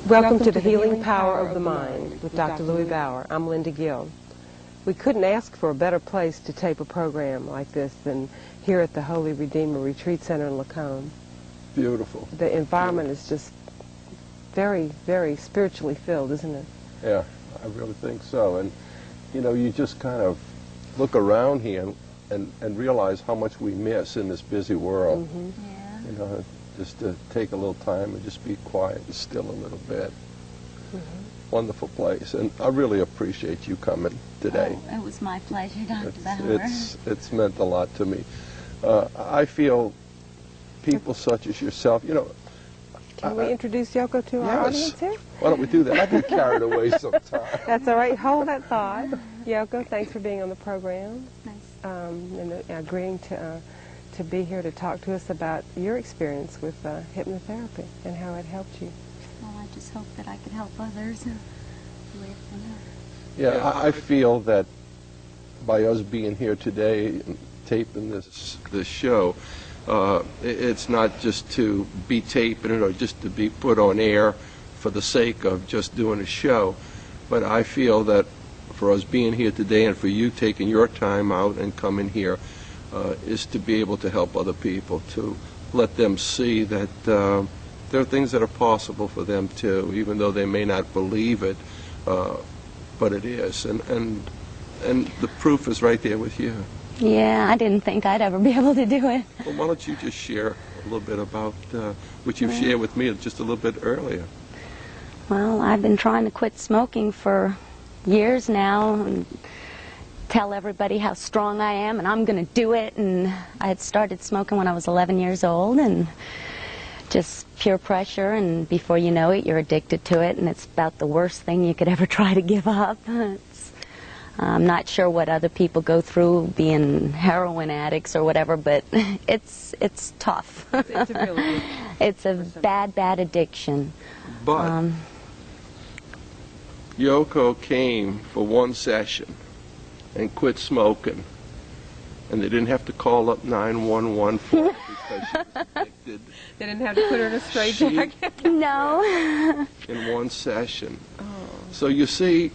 Welcome to the Healing Power of the Mind with Dr. Louis Bauer. I'm Linda Gill. We couldn't ask for a better place to tape a program like this than here at the Holy Redeemer Retreat Center in Lacombe. Beautiful. The environment is just very, very spiritually filled, isn't it? Yeah, I really think so. And, you know, you just kind of look around here and realize how much we miss in this busy world. Mm-hmm. Yeah. You know, just to take a little time and just be quiet and still a little bit. Mm-hmm. Wonderful place. And I really appreciate you coming today. Oh, it was my pleasure, Dr. Bauer. It's meant a lot to me. I feel people such as yourself, you know. Can we introduce Yoko to our audience here? Why don't we do that? I get carried away sometimes. That's all right. Hold that thought. Yoko, thanks for being on the program. Nice. And agreeing to be here to talk to us about your experience with hypnotherapy and how it helped you. Well, I just hope that I could help others live. Yeah, I feel that by us being here today and taping this show, it's not just to be taping it or just to be put on air for the sake of just doing a show, but I feel that for us being here today and for you taking your time out and coming here is to be able to help other people, to let them see that there are things that are possible for them too, even though they may not believe it, but it is. And the proof is right there with you. Yeah, I didn't think I'd ever be able to do it. Well, why don't you just share a little bit about what you've shared with me just a little bit earlier. Well, I've been trying to quit smoking for years now and tell everybody how strong I am and I'm going to do it. And I had started smoking when I was 11 years old, and just pure pressure, and before you know it, you're addicted to it, and it's about the worst thing you could ever try to give up. I'm not sure what other people go through being heroin addicts or whatever, but it's tough. It's a bad addiction. But Yoko came for one session and quit smoking, and they didn't have to call up 911 for it because she was addicted. They didn't have to put her in a straitjacket. No. In one session. Oh. So you see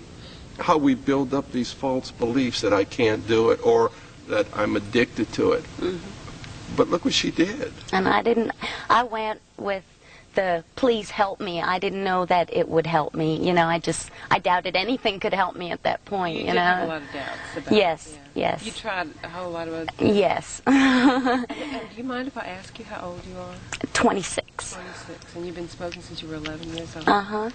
how we build up these false beliefs that I can't do it or that I'm addicted to it. Mm-hmm. But look what she did. And I went with the please help me. I didn't know that it would help me. You know, I doubted anything could help me at that point. You know, have a lot of doubts about yes, it. Yes. You tried a whole lot of other things. Yes. And do you mind if I ask you how old you are? 26. 26. And you've been smoking since you were 11 years old?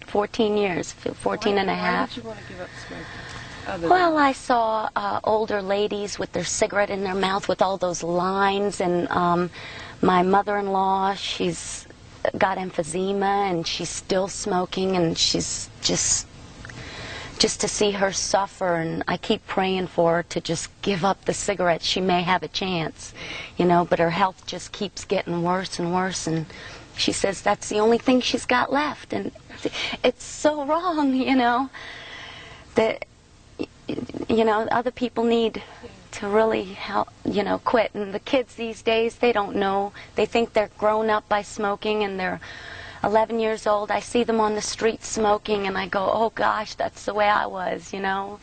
14 years, 14 and a half. Why did you want to give up smoking? Well, I saw older ladies with their cigarette in their mouth with all those lines, and my mother-in-law, she's got emphysema, and she's still smoking, and she's just to see her suffer, and I keep praying for her to just give up the cigarettes. She may have a chance, you know, but her health just keeps getting worse and worse, and she says that's the only thing she's got left, and it's so wrong, you know, that, you know, other people need to really help, you know, quit. And the kids these days, they don't know. They think they're grown up by smoking, and they're 11 years old. I see them on the street smoking, and I go, oh gosh, that's the way I was, you know.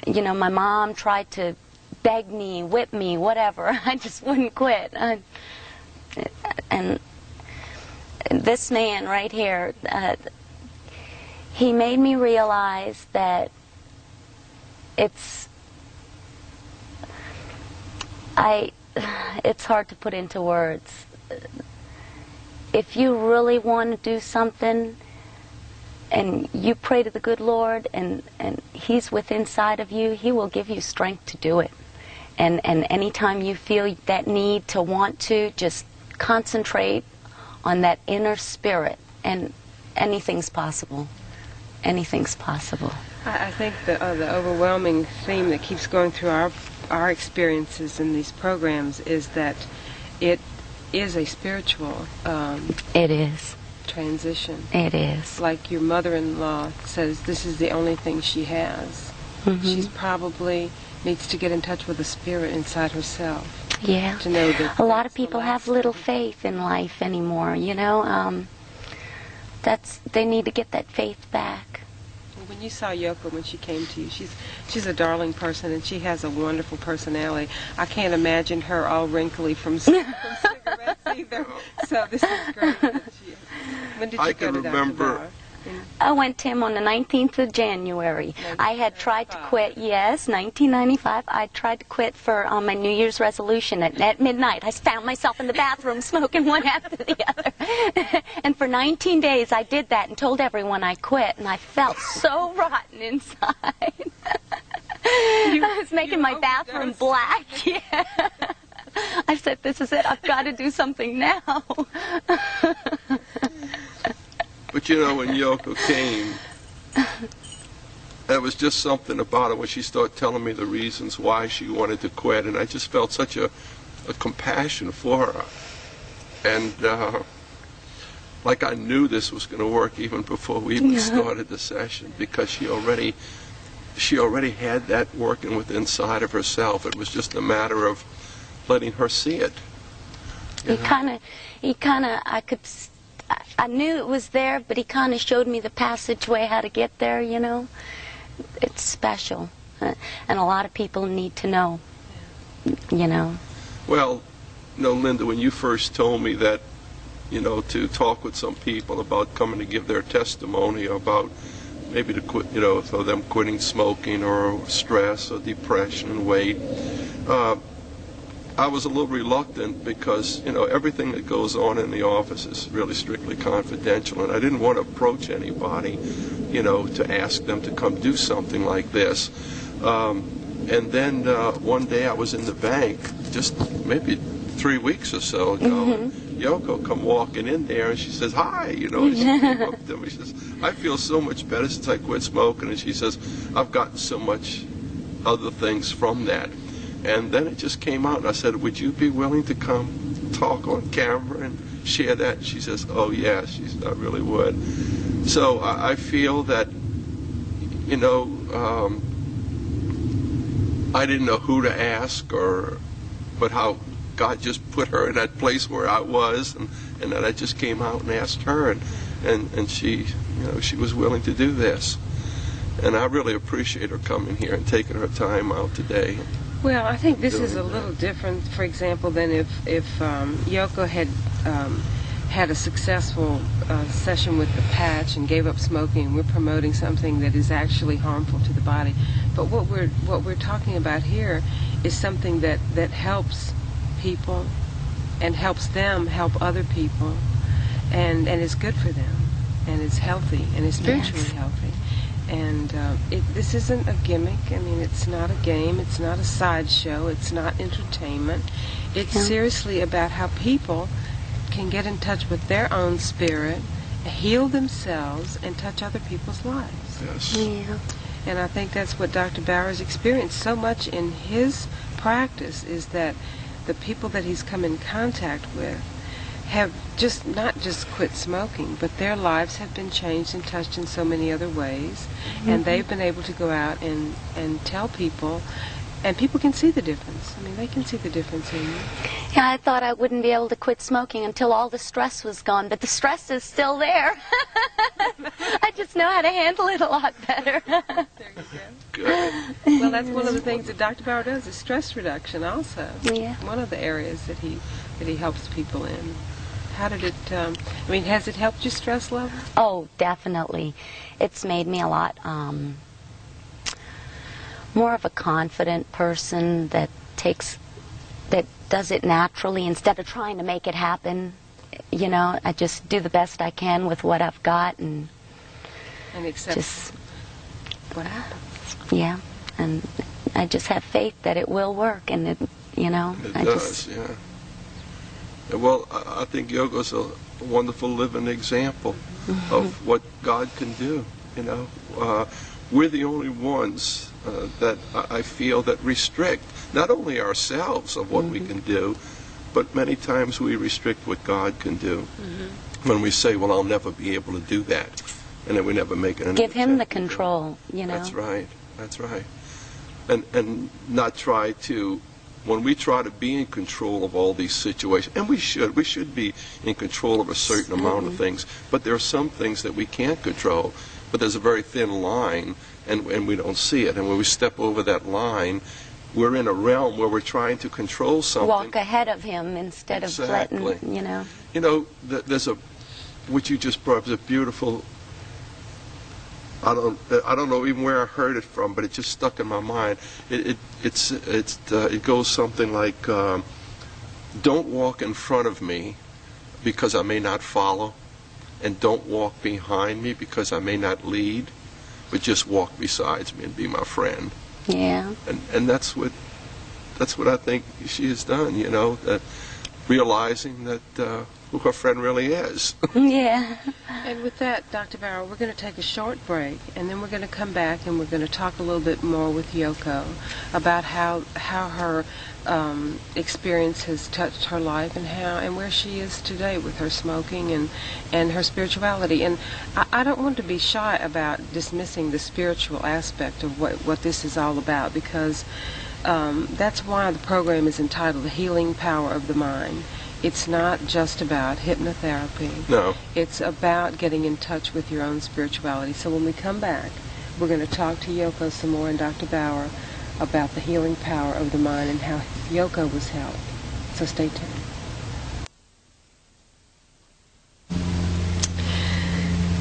You know, my mom tried to beg me, whip me, whatever. I just wouldn't quit. And this man right here, he made me realize that it's hard to put into words. If you really want to do something and you pray to the good Lord and He's within inside of you, He will give you strength to do it. And anytime you feel that need to want to, just concentrate on that inner spirit, and anything's possible. Anything's possible. I think the overwhelming theme that keeps going through our experiences in these programs is that it is a spiritual it is. Transition. It is. Like your mother-in-law says, this is the only thing she has. Mm-hmm. She's probably needs to get in touch with the spirit inside herself. Yeah. To know that a lot of people have little faith in life anymore, you know. they need to get that faith back. When you saw Yoko when she came to you, she's a darling person, and she has a wonderful personality. I can't imagine her all wrinkly from cigarettes either. So this is great. When did you go to Dr. Bauer? I went to him on the 19th of January. I had tried to quit, yes, 1995. I tried to quit for my New Year's resolution at midnight. I found myself in the bathroom smoking one after the other. And for 19 days I did that and told everyone I quit, and I felt so rotten inside. I was making my bathroom black. Yeah. I said, this is it. I've got to do something now. But you know, when Yoko came, there was just something about it when she started telling me the reasons why she wanted to quit, and I just felt such a compassion for her. And like I knew this was going to work even before we even started the session, because she already had that working within inside of herself. It was just a matter of letting her see it. I knew it was there, but he kind of showed me the passageway, how to get there, you know. It's special, and a lot of people need to know, you know. Well, no, Linda, when you first told me that, you know, to talk with some people about coming to give their testimony about maybe to quit, you know, for them quitting smoking or stress or depression and weight, I was a little reluctant because, you know, everything that goes on in the office is really strictly confidential, and I didn't want to approach anybody, you know, to ask them to come do something like this. And then one day I was in the bank, just maybe 3 weeks or so ago, and Yoko come walking in there, and she says, hi, you know, and she came up to me, she says, I feel so much better since I quit smoking, and she says, I've gotten so much other things from that. And then it just came out, and I said, would you be willing to come talk on camera and share that? And she says, oh, yeah, I really would. So I feel that, you know, I didn't know who to ask, but how God just put her in that place where I was, and that I just came out and asked her, and she, you know, she was willing to do this. And I really appreciate her coming here and taking her time out today. Well, I think this is a little different, for example, than if Yoko had had a successful session with the patch and gave up smoking. We're promoting something that is actually harmful to the body. But what we're talking about here is something that helps people and helps them help other people, and is good for them, and is healthy, and is spiritually healthy. And this isn't a gimmick. I mean, it's not a game. It's not a sideshow. It's not entertainment. It's seriously about how people can get in touch with their own spirit, heal themselves, and touch other people's lives. Yes. Yeah. And I think that's what Dr. Bauer's experienced so much in his practice, is that the people that he's come in contact with have not just quit smoking, but their lives have been changed and touched in so many other ways, and they've been able to go out and tell people, and people can see the difference. I mean, they can see the difference in you. Yeah, I thought I wouldn't be able to quit smoking until all the stress was gone, but the stress is still there. I just know how to handle it a lot better. There you go. Good. Well, that's one of the things that Dr. Bauer does, is stress reduction also. Yeah. One of the areas that he helps people in. How did it, I mean, has it helped your stress level? Oh, definitely. It's made me a lot more of a confident person that does it naturally instead of trying to make it happen. You know, I just do the best I can with what I've got, and accept just what happens. Yeah, and I just have faith that it will work, and it, you know, It does, yeah. Well, I think Yoko's a wonderful living example of what God can do. You know, we're the only ones that I feel that restrict not only ourselves of what we can do, but many times we restrict what God can do. When we say, "Well, I'll never be able to do that," and then we never make it. Give Him the control. You know. That's right. That's right. And not try to when we try to be in control of all these situations, and we should be in control of a certain amount of things, but there are some things that we can't control, but there's a very thin line, and we don't see it. And when we step over that line, we're in a realm where we're trying to control something. Walk ahead of him instead of letting, you know. You know, there's what you just brought up is a beautiful, I don't know even where I heard it from, but it just stuck in my mind. It goes something like, don't walk in front of me because I may not follow, and don't walk behind me because I may not lead, but just walk beside me and be my friend. Yeah. And that's what I think she has done, you know, realizing that who her friend really is. Yeah. And with that, Dr. Bauer, we're going to take a short break, and then we're going to come back and we're going to talk a little bit more with Yoko about how her experience has touched her life and where she is today with her smoking and her spirituality. And I don't want to be shy about dismissing the spiritual aspect of what this is all about, because that's why the program is entitled The Healing Power of the Mind. It's not just about hypnotherapy. No. It's about getting in touch with your own spirituality. So when we come back, we're going to talk to Yoko some more and Dr. Bauer about the healing power of the mind and how Yoko was helped. So stay tuned.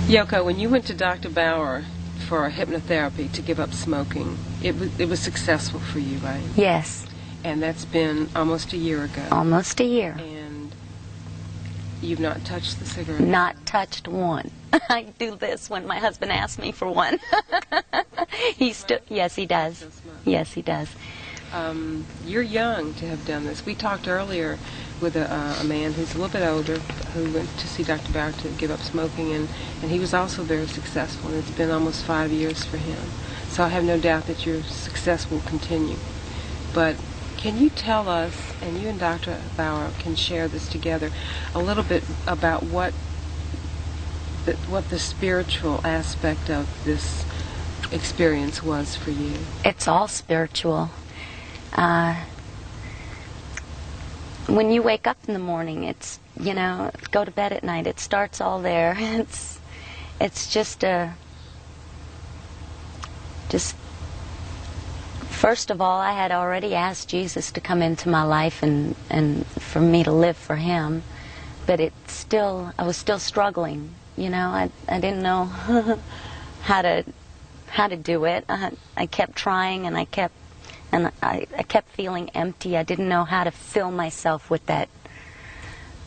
Yoko, when you went to Dr. Bauer for hypnotherapy to give up smoking, it was successful for you, right? Yes. And that's been almost a year ago. Almost a year. And you've not touched the cigarette? Not touched one. I do this when my husband asks me for one. Yes, he does. Yes, he does. You're young to have done this. We talked earlier with a man who's a little bit older who went to see Dr. Bauer to give up smoking, and he was also very successful, and it's been almost 5 years for him. So I have no doubt that your success will continue. But can you tell us, and you and Dr. Bauer can share this together, a little bit about what the spiritual aspect of this experience was for you? It's all spiritual. When you wake up in the morning, it's, you know, go to bed at night, it starts all there. It's just first of all, I had already asked Jesus to come into my life and for me to live for him, but I was still struggling, you know. I didn't know how to do it. I kept trying, and I kept feeling empty. I didn't know how to fill myself with that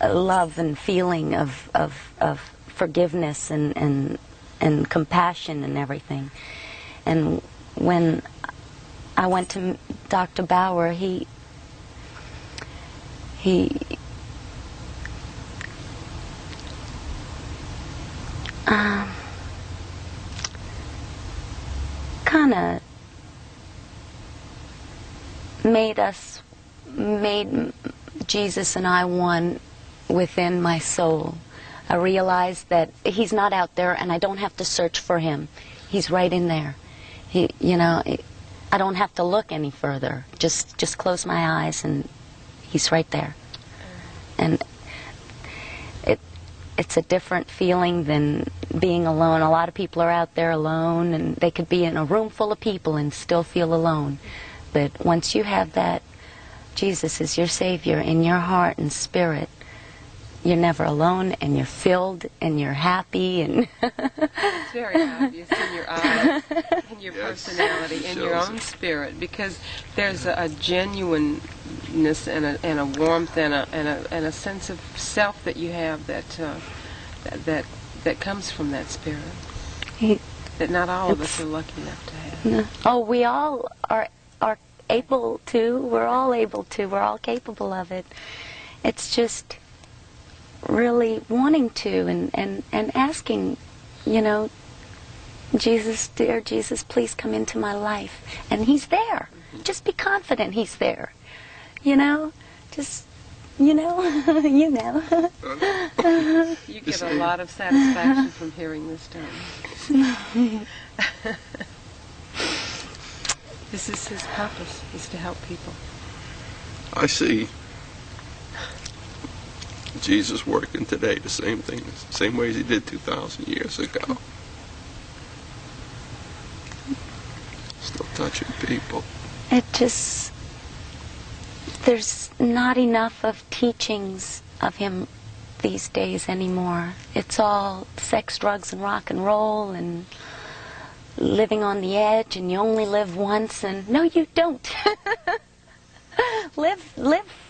love and feeling of forgiveness and compassion and everything. And when I went to Dr. Bauer, he kind of made Jesus and I one within my soul. I realized that he's not out there, and I don't have to search for him. He's right in there. I don't have to look any further. Just close my eyes, and he's right there. And it's a different feeling than being alone. A lot of people are out there alone, and they could be in a room full of people and still feel alone. But once you have that, Jesus is your Savior in your heart and spirit, you're never alone, and you're filled, and you're happy, and it's very obvious in your eyes, in your personality, in your own spirit, because there's a genuineness and a warmth and a sense of self that you have that comes from that spirit. That not all of us are lucky enough to have. No. Oh, we all are able to. We're all able to. We're all capable of it. It's just really wanting to and asking, Jesus, dear Jesus, please come into my life. And he's there. Just be confident he's there. Just, you get a lot of satisfaction from hearing this, don't you? This is his purpose, is to help people. I see Jesus working today, the same thing, the same way as he did 2,000 years ago. Still touching people. It just, there's not enough of teachings of him these days anymore. It's all sex, drugs, and rock and roll, and living on the edge, and you only live once, and no, you don't. Live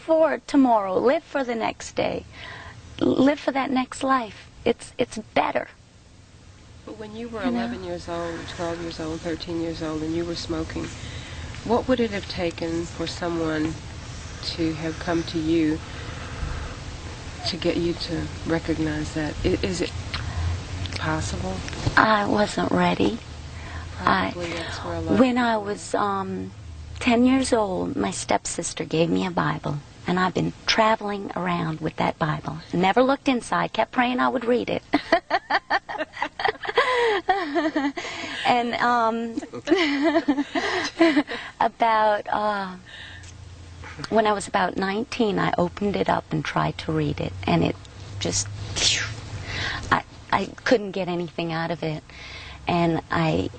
for tomorrow. Live for the next day. Live for that next life. It's better. But when you were 11 years old, 12 years old, 13 years old, and you were smoking, what would it have taken for someone to have come to you to get you to recognize that? Is it possible? I wasn't ready. Probably that's where a lot When I was 10 years old, my stepsister gave me a Bible, and I've been traveling around with that Bible. Never looked inside, kept praying I would read it. And when I was about 19, I opened it up and tried to read it, and it just, I couldn't get anything out of it. And I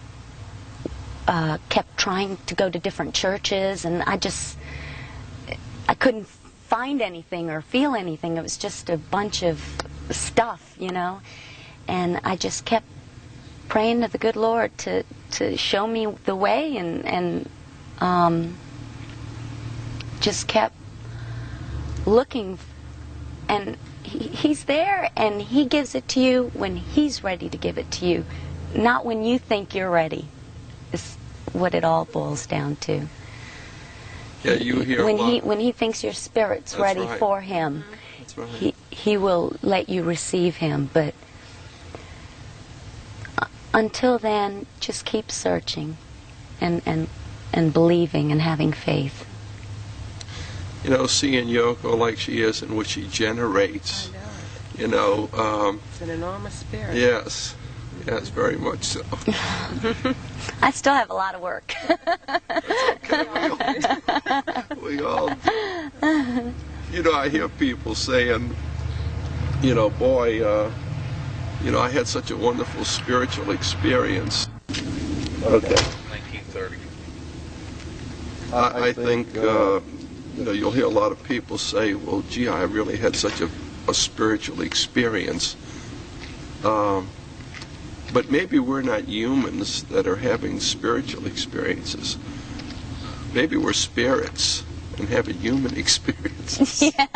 kept trying to go to different churches, and I couldn't find anything or feel anything. It was just a bunch of stuff, you know. And I just kept praying to the good Lord to show me the way, and just kept looking. And he's there, and he gives it to you when he's ready to give it to you, not when you think you're ready. Is what it all boils down to. Yeah, you hear a lot. When he thinks your spirit's That's ready right. for him, That's right. he will let you receive him. But until then, just keep searching and believing and having faith. You know, seeing Yoko like she is and what she generates, I know it. you know. It's an enormous spirit. Yes, very much so. I still have a lot of work. Okay, we all do. You know, I hear people saying, you know, boy, you know, I had such a wonderful spiritual experience. Okay. 1930. I think, you know, you'll hear a lot of people say, well, gee, I really had such a spiritual experience. But maybe we're not humans that are having spiritual experiences. Maybe we're spirits and have a human experience. Yeah.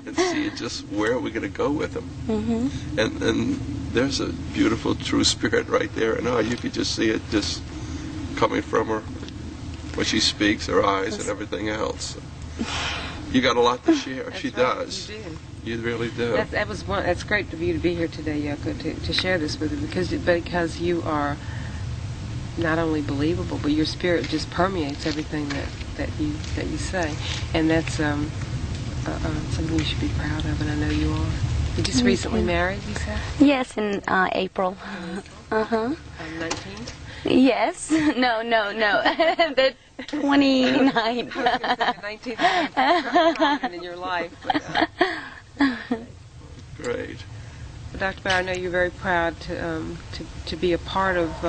And see just where are we going to go with them. Mm-hmm. And there's a beautiful, true spirit right there. And you could just see it just coming from her when she speaks, her eyes and everything else. You got a lot to share. That's She right, does. You do. You really do. That's great of you to be here today, Yoko, to share this with us, because you are not only believable, but your spirit just permeates everything that you say, and that's something you should be proud of, and I know you are. You just recently married, you said? Yes, in April. Uh-huh. 19? Yes. No. The 29th. 19th in your life. But, Great. Dr. Bauer, I know you're very proud to be a part of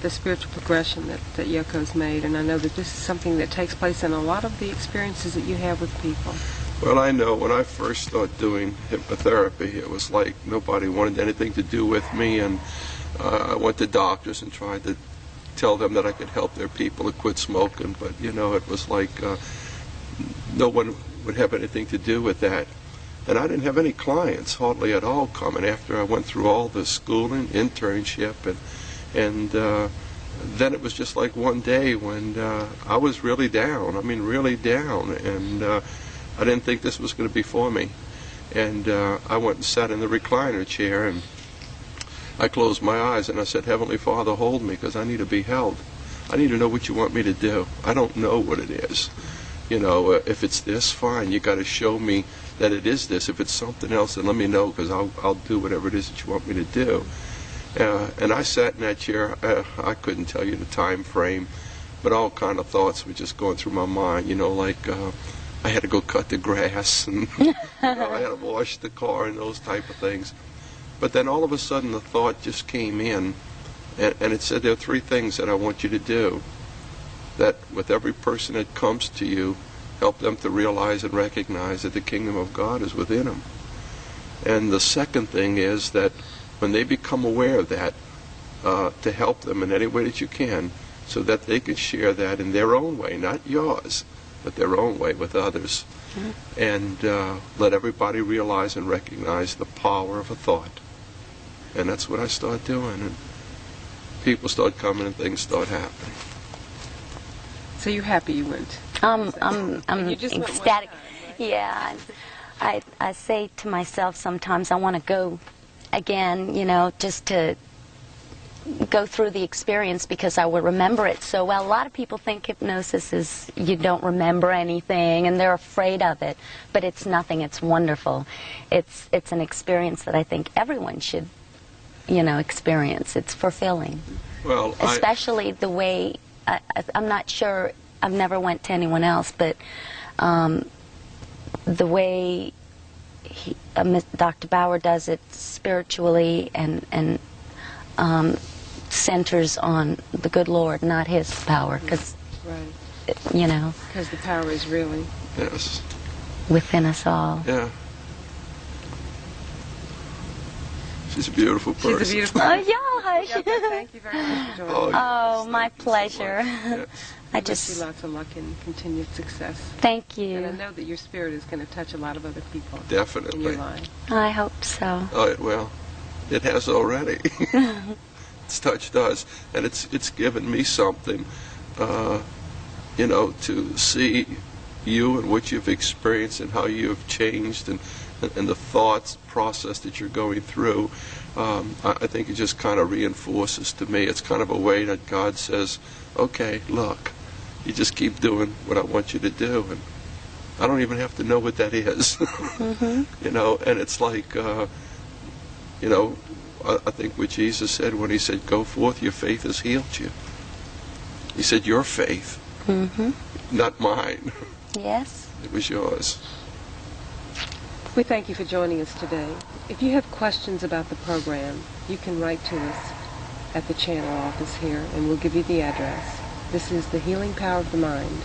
the spiritual progression that Yoko's made, and I know that this is something that takes place in a lot of the experiences that you have with people. Well, I know when I first started doing hypnotherapy, it was like nobody wanted anything to do with me, and I went to doctors and tried to tell them that I could help their people to quit smoking, but, you know, it was like no one would have anything to do with that. And I didn't have any clients, hardly at all, coming after I went through all the schooling, internship, and then it was just like one day when I was really down. I mean, really down, and I didn't think this was going to be for me. And I went and sat in the recliner chair, and I closed my eyes, and I said, Heavenly Father, hold me, because I need to be held. I need to know what you want me to do. I don't know what it is. You know, if it's this, fine. You got to show me that it is this. If it's something else, then let me know, because I'll do whatever it is that you want me to do. And I sat in that chair. I couldn't tell you the time frame. but all kind of thoughts were just going through my mind, like I had to go cut the grass, and I had to wash the car, and those type of things. But then all of a sudden the thought just came in, and it said, there are 3 things that I want you to do. That with every person that comes to you, help them to realize and recognize that the kingdom of God is within them. And the second thing is that when they become aware of that, to help them in any way that you can, so that they can share that in their own way, not yours, but their own way with others. And let everybody realize and recognize the power of a thought. And that's what I start doing. And people start coming and things start happening. So you're happy you went? I'm You just went one ecstatic. time, right? Yeah, I say to myself sometimes I want to go again, just to go through the experience because I will remember it so well. A lot of people think hypnosis is you don't remember anything and they're afraid of it, but it's nothing. It's wonderful. It's an experience that I think everyone should, experience. It's fulfilling. Well, Especially the way, I'm not sure, I've never went to anyone else, but the way Dr. Bauer does it spiritually and centers on the good Lord, not his power, because, Right. Because the power is really... Yes. within us all. Yeah. She's a beautiful person. She's a beautiful Oh, person. gosh. Yeah, but thank you very much for joining us. Oh, my Thank you so pleasure. much. Yes. I wish you lots of luck and continued success. Thank And I you. know that your spirit is going to touch a lot of other people in Definitely. your life. I hope so. Oh, well, it has already. It's touched us, and it's given me something, to see you and what you've experienced and how you've changed and the thoughts process that you're going through. I think it just kind of reinforces to me. It's kind of a way that God says, okay, look, you just keep doing what I want you to do, and I don't even have to know what that is. And it's like, I think what Jesus said when he said, go forth, your faith has healed you. He said, your faith, not mine. Yes. It was yours. We thank you for joining us today. If you have questions about the program, you can write to us at the channel office here, and we'll give you the address. This is the Healing Power of the Mind.